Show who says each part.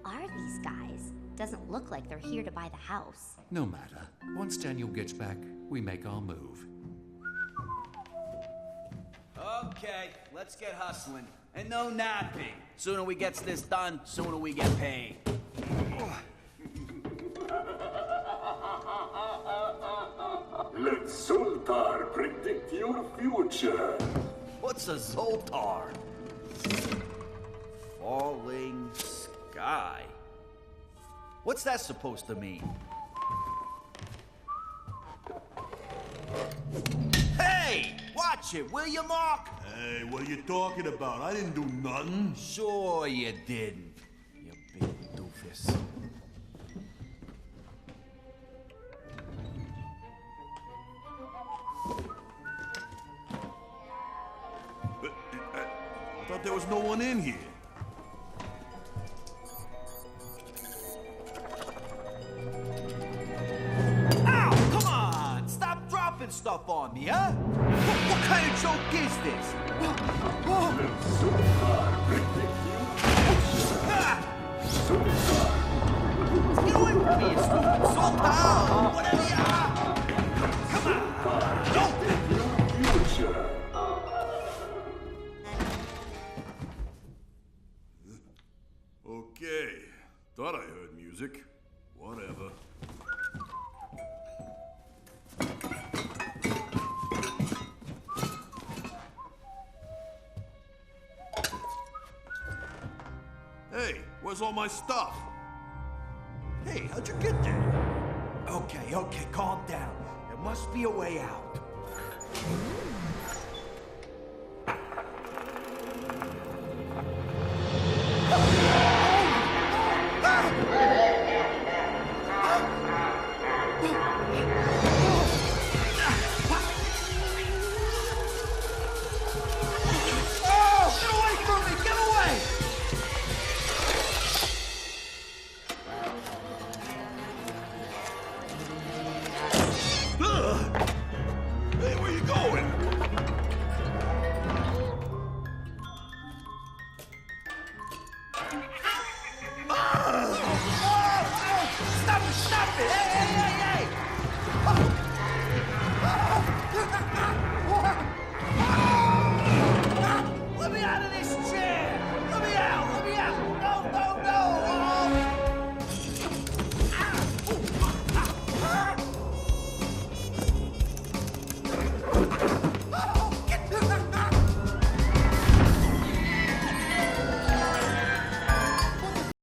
Speaker 1: are these guys? Doesn't look like they're here to buy the house.
Speaker 2: No matter. Once Daniel gets back, we make our move.
Speaker 3: Okay, let's get hustling. And no napping. Sooner we gets this done, sooner we get paid.
Speaker 4: Let Zoltar predict your future.
Speaker 3: What's a Zoltar? Falling sky. What's that supposed to mean? Hey! Watch it, will you, Mark?
Speaker 5: Hey, what are you talking about? I didn't do nothing.
Speaker 3: Sure you didn't, you big doofus.
Speaker 5: I thought there was no one in here.
Speaker 3: Ow! Come on! Stop dropping stuff on me, huh? What kind of joke is this?
Speaker 4: Let Zoltar predict your future. Zoltar.
Speaker 3: Get away from me, you stupid Zoltar! Whatever you are! Come on! Don't!
Speaker 4: Predict your future.
Speaker 5: Okay. Thought I heard music. Whatever. Hey, where's all my stuff?
Speaker 3: Hey, how'd you get there? Okay, calm down. There must be a way out. Get away from me! Get away!
Speaker 5: Hey, where you going?
Speaker 3: Stop it! Stop it!